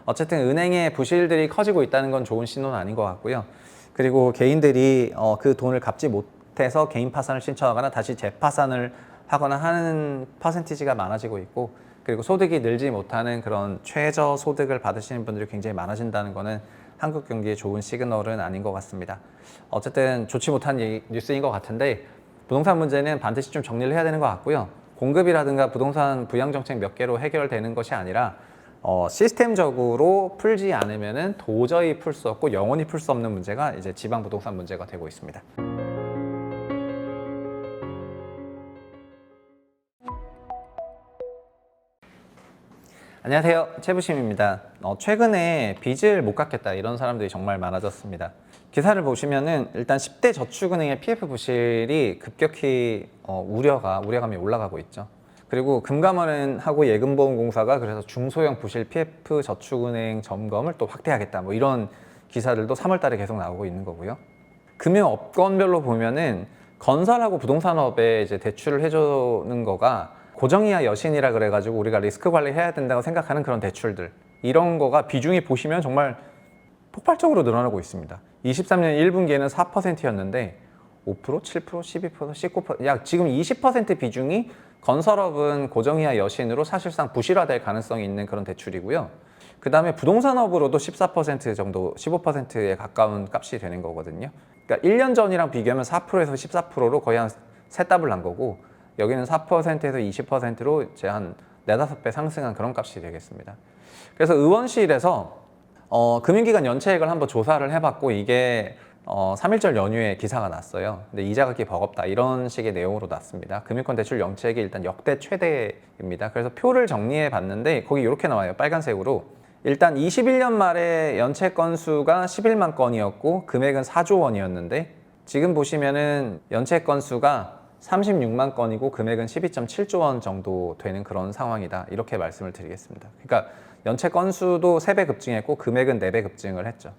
어쨌든 은행의 부실들이 커지고 있다는 건 좋은 신호는 아닌 것 같고요. 그리고 개인들이 그 돈을 갚지 못해서 개인 파산을 신청하거나 다시 재파산을 하거나 하는 퍼센티지가 많아지고 있고, 그리고 소득이 늘지 못하는 그런 최저 소득을 받으시는 분들이 굉장히 많아진다는 거는 한국 경기에 좋은 시그널은 아닌 것 같습니다. 어쨌든 좋지 못한 뉴스인 것 같은데, 부동산 문제는 반드시 좀 정리를 해야 되는 것 같고요. 공급이라든가 부동산 부양 정책 몇 개로 해결되는 것이 아니라 시스템적으로 풀지 않으면은 도저히 풀 수 없고 영원히 풀 수 없는 문제가 이제 지방 부동산 문제가 되고 있습니다. 안녕하세요, 최부심입니다. 최근에 빚을 못 갚겠다 이런 사람들이 정말 많아졌습니다. 기사를 보시면은 일단 10대 저축은행의 PF 부실이 급격히 우려감이 올라가고 있죠. 그리고 금감원하고 예금보험공사가 그래서 중소형 부실 PF 저축은행 점검을 또 확대하겠다, 뭐 이런 기사들도 3월 달에 계속 나오고 있는 거고요. 금융업권별로 보면은 건설하고 부동산업에 이제 대출을 해주는 거가 고정이하 여신이라 그래가지고 우리가 리스크 관리해야 된다고 생각하는 그런 대출들, 이런 거가 비중이 보시면 정말 폭발적으로 늘어나고 있습니다. 23년 1분기에는 4%였는데 5%, 7%, 12%, 19%, 약 지금 20% 비중이 건설업은 고정이하 여신으로 사실상 부실화될 가능성이 있는 그런 대출이고요. 그 다음에 부동산업으로도 14% 정도, 15%에 가까운 값이 되는 거거든요. 그러니까 1년 전이랑 비교하면 4%에서 14%로 거의 한 3답을 난 거고, 여기는 4%에서 20%로 이제 한 4-5배 상승한 그런 값이 되겠습니다. 그래서 의원실에서 금융기관 연체액을 한번 조사를 해봤고, 이게 3.1절 연휴에 기사가 났어요. 근데 이자 갚기 버겁다 이런 식의 내용으로 났습니다. 금융권 대출 연체액이 일단 역대 최대입니다. 그래서 표를 정리해 봤는데 거기 이렇게 나와요, 빨간색으로. 일단 21년 말에 연체 건수가 11만 건이었고 금액은 4조 원이었는데, 지금 보시면은 연체 건수가 36만 건이고 금액은 12.7조 원 정도 되는 그런 상황이다, 이렇게 말씀을 드리겠습니다. 그러니까 연체 건수도 3배 급증했고 금액은 4배 급증을 했죠.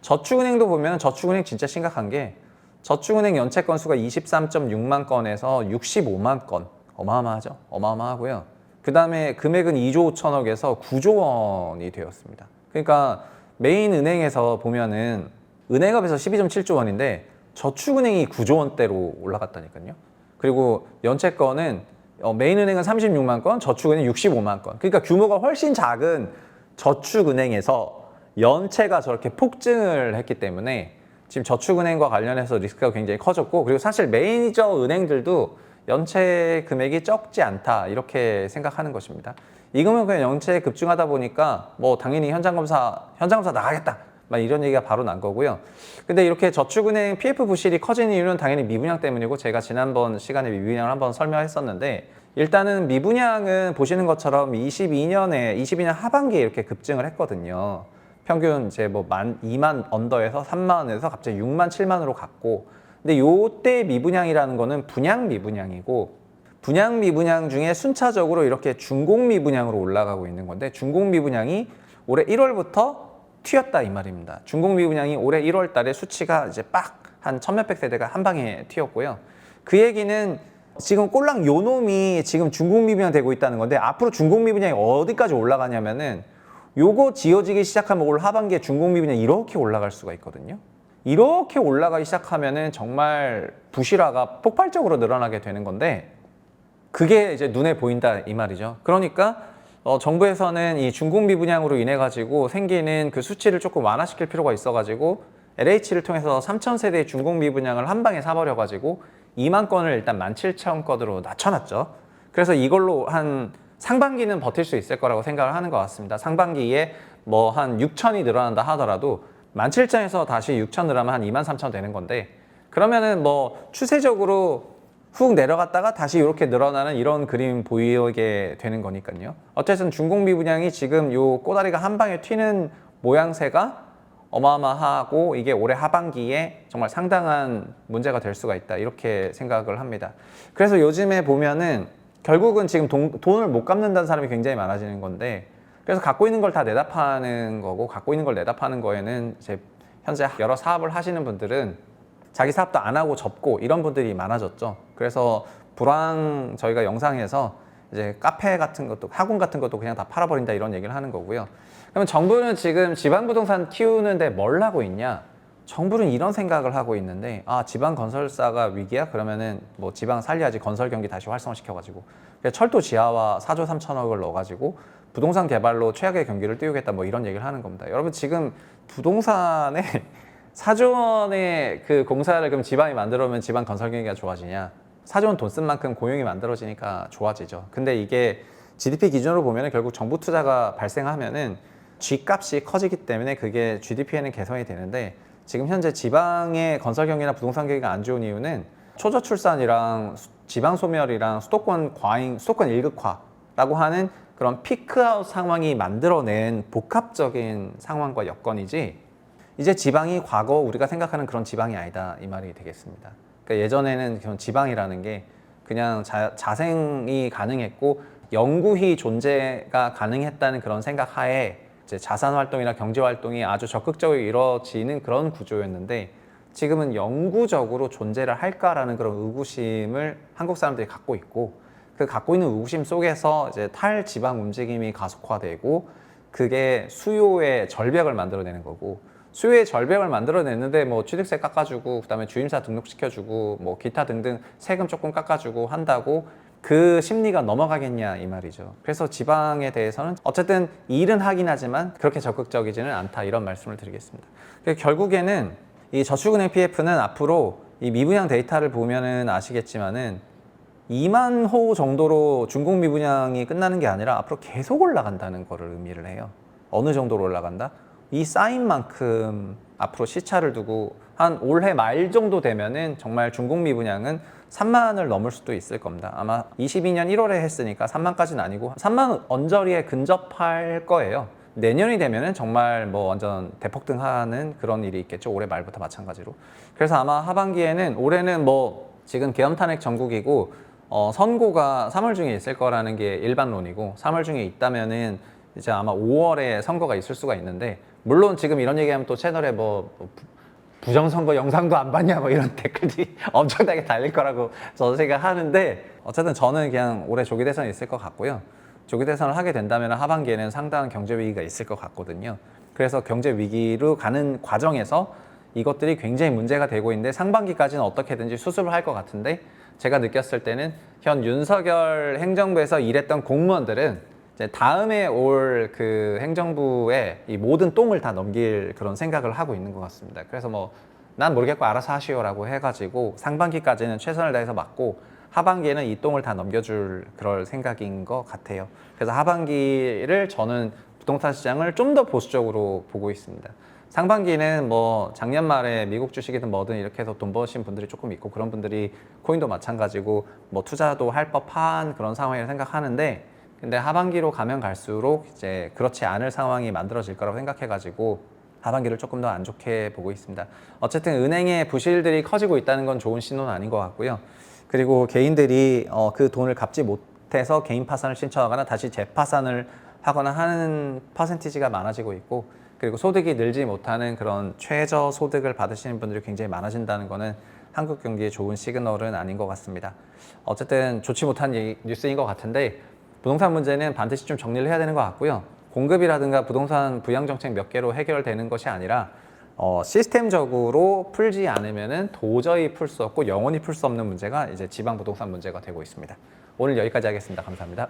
저축은행도 보면 저축은행 진짜 심각한 게, 저축은행 연체 건수가 23.6만 건에서 65만 건, 어마어마하죠. 어마어마하고요. 그 다음에 금액은 2조 5천억에서 9조 원이 되었습니다. 그러니까 메인 은행에서 보면은 은행업에서 12.7조 원인데 저축은행이 9조 원대로 올라갔다니까요. 그리고 연체건은 메인은행은 36만 건, 저축은행 65만 건. 그러니까 규모가 훨씬 작은 저축은행에서 연체가 저렇게 폭증을 했기 때문에 지금 저축은행과 관련해서 리스크가 굉장히 커졌고, 그리고 사실 메이저 은행들도 연체 금액이 적지 않다, 이렇게 생각하는 것입니다. 이거면 그냥 연체 급증하다 보니까 뭐 당연히 현장검사 나가겠다, 막 이런 얘기가 바로 난 거고요. 근데 이렇게 저축은행 PF 부실이 커진 이유는 당연히 미분양 때문이고, 제가 지난번 시간에 미분양을 한번 설명했었는데, 일단은 미분양은 보시는 것처럼 22년 하반기에 이렇게 급증을 했거든요. 평균 이제 뭐 2만 언더에서 3만원에서 갑자기 6만 7만으로 갔고, 근데 요때 미분양이라는 거는 분양 미분양이고, 분양 미분양 중에 순차적으로 이렇게 준공 미분양으로 올라가고 있는 건데, 준공 미분양이 올해 1월부터 튀었다 이 말입니다. 준공 미분양이 올해 1월 달에 수치가 이제 빡 한 1000몇백 세대가 한 방에 튀었고요. 그 얘기는 지금 꼴랑 요 놈이 지금 준공 미분양 되고 있다는 건데, 앞으로 준공 미분양이 어디까지 올라가냐면은 요거 지어지기 시작하면 올 하반기에 준공 미분양이 이렇게 올라갈 수가 있거든요. 이렇게 올라가기 시작하면은 정말 부실화가 폭발적으로 늘어나게 되는 건데, 그게 이제 눈에 보인다 이 말이죠. 그러니까 정부에서는 이 준공 미분양으로 인해 가지고 생기는 그 수치를 조금 완화시킬 필요가 있어 가지고 LH를 통해서 3,000세대의 준공 미분양을 한 방에 사버려 가지고 2만 건을 일단 17,000건으로 낮춰놨죠. 그래서 이걸로 한 상반기는 버틸 수 있을 거라고 생각을 하는 것 같습니다. 상반기에 뭐 한 6천이 늘어난다 하더라도 17,000에서 다시 6천 늘어나면 한 23,000 되는 건데, 그러면은 뭐 추세적으로 훅 내려갔다가 다시 이렇게 늘어나는 이런 그림 보이게 되는 거니까요. 어쨌든 준공 미분양이 지금 요 꼬다리가 한 방에 튀는 모양새가 어마어마하고, 이게 올해 하반기에 정말 상당한 문제가 될 수가 있다, 이렇게 생각을 합니다. 그래서 요즘에 보면은 결국은 지금 돈을 못 갚는다는 사람이 굉장히 많아지는 건데, 그래서 갖고 있는 걸 다 내다 파는 거고, 갖고 있는 걸 내다 파는 거에는 이제 현재 여러 사업을 하시는 분들은 자기 사업도 안 하고 접고 이런 분들이 많아졌죠. 그래서 저희가 영상에서 이제 카페 같은 것도, 학원 같은 것도 그냥 다 팔아버린다 이런 얘기를 하는 거고요. 그럼 정부는 지금 지방 부동산 키우는데 뭘 하고 있냐? 정부는 이런 생각을 하고 있는데, 아, 지방 건설사가 위기야? 그러면은 뭐 지방 살려야지, 건설 경기 다시 활성화시켜가지고. 그래서 철도 지하화 4조 3천억을 넣어가지고 부동산 개발로 최악의 경기를 띄우겠다, 뭐 이런 얘기를 하는 겁니다. 여러분, 지금 부동산에 4조 원의 그 공사를 그럼 지방이 만들어오면 지방 건설 경기가 좋아지냐? 4조 원 돈 쓴 만큼 고용이 만들어지니까 좋아지죠. 근데 이게 GDP 기준으로 보면은 결국 정부 투자가 발생하면은 G값이 커지기 때문에 그게 GDP에는 개선이 되는데, 지금 현재 지방의 건설 경기나 부동산 경기가 안 좋은 이유는 초저출산이랑 지방 소멸이랑 수도권 과잉, 수도권 일극화라고 하는 그런 피크아웃 상황이 만들어낸 복합적인 상황과 여건이지, 이제 지방이 과거 우리가 생각하는 그런 지방이 아니다, 이 말이 되겠습니다. 그러니까 예전에는 그런 지방이라는 게 그냥 자생이 가능했고 영구히 존재가 가능했다는 그런 생각 하에 이제 자산 활동이나 경제 활동이 아주 적극적으로 이루어지는 그런 구조였는데, 지금은 영구적으로 존재를 할까라는 그런 의구심을 한국 사람들이 갖고 있고, 그 갖고 있는 의구심 속에서 이제 탈지방 움직임이 가속화되고, 그게 수요의 절벽을 만들어내는 거고, 수요의 절벽을 만들어내는데 뭐 취득세 깎아주고, 그다음에 주임사 등록시켜주고, 뭐 기타 등등 세금 조금 깎아주고 한다고 그 심리가 넘어가겠냐, 이 말이죠. 그래서 지방에 대해서는 어쨌든 일은 하긴 하지만 그렇게 적극적이지는 않다, 이런 말씀을 드리겠습니다. 결국에는 이 저축은행 PF는 앞으로 이 미분양 데이터를 보면은 아시겠지만은 2만 호 정도로 중국 미분양이 끝나는 게 아니라 앞으로 계속 올라간다는 거를 의미를 해요. 어느 정도로 올라간다? 이 쌓인 만큼 앞으로 시차를 두고 한 올해 말 정도 되면은 정말 중국 미분양은 3만을 넘을 수도 있을 겁니다. 아마 22년 1월에 했으니까 3만까지는 아니고 3만 언저리에 근접할 거예요. 내년이 되면은 정말 뭐 완전 대폭등하는 그런 일이 있겠죠. 올해 말부터 마찬가지로. 그래서 아마 하반기에는, 올해는 뭐 지금 계엄탄핵 전국이고 선고가 3월 중에 있을 거라는 게 일반론이고, 3월 중에 있다면은 이제 아마 5월에 선거가 있을 수가 있는데, 물론 지금 이런 얘기하면 또 채널에 뭐 부정선거 영상도 안 봤냐 뭐 이런 댓글이 엄청나게 달릴 거라고 저도 생각하는데, 어쨌든 저는 그냥 올해 조기 대선이 있을 것 같고요. 조기 대선을 하게 된다면 하반기에는 상당한 경제 위기가 있을 것 같거든요. 그래서 경제 위기로 가는 과정에서 이것들이 굉장히 문제가 되고 있는데, 상반기까지는 어떻게든지 수습을 할 것 같은데, 제가 느꼈을 때는 현 윤석열 행정부에서 일했던 공무원들은 이제 다음에 올 그 행정부에 이 모든 똥을 다 넘길 그런 생각을 하고 있는 것 같습니다. 그래서 뭐 난 모르겠고 알아서 하시오라고 해가지고 상반기까지는 최선을 다해서 막고, 하반기에는 이 똥을 다 넘겨줄 그럴 생각인 것 같아요. 그래서 하반기를 저는 부동산 시장을 좀 더 보수적으로 보고 있습니다. 상반기는 뭐 작년 말에 미국 주식이든 뭐든 이렇게 해서 돈 버신 분들이 조금 있고, 그런 분들이 코인도 마찬가지고 뭐 투자도 할 법한 그런 상황이라 생각하는데, 근데 하반기로 가면 갈수록 이제 그렇지 않을 상황이 만들어질 거라고 생각해가지고 하반기를 조금 더 안 좋게 보고 있습니다. 어쨌든 은행의 부실들이 커지고 있다는 건 좋은 신호는 아닌 것 같고요. 그리고 개인들이 그 돈을 갚지 못해서 개인 파산을 신청하거나 다시 재파산을 하거나 하는 퍼센티지가 많아지고 있고, 그리고 소득이 늘지 못하는 그런 최저 소득을 받으시는 분들이 굉장히 많아진다는 거는 한국 경기에 좋은 시그널은 아닌 것 같습니다. 어쨌든 좋지 못한 뉴스인 것 같은데, 부동산 문제는 반드시 좀 정리를 해야 되는 것 같고요. 공급이라든가 부동산 부양 정책 몇 개로 해결되는 것이 아니라 시스템적으로 풀지 않으면은 도저히 풀 수 없고 영원히 풀 수 없는 문제가 이제 지방 부동산 문제가 되고 있습니다. 오늘 여기까지 하겠습니다. 감사합니다.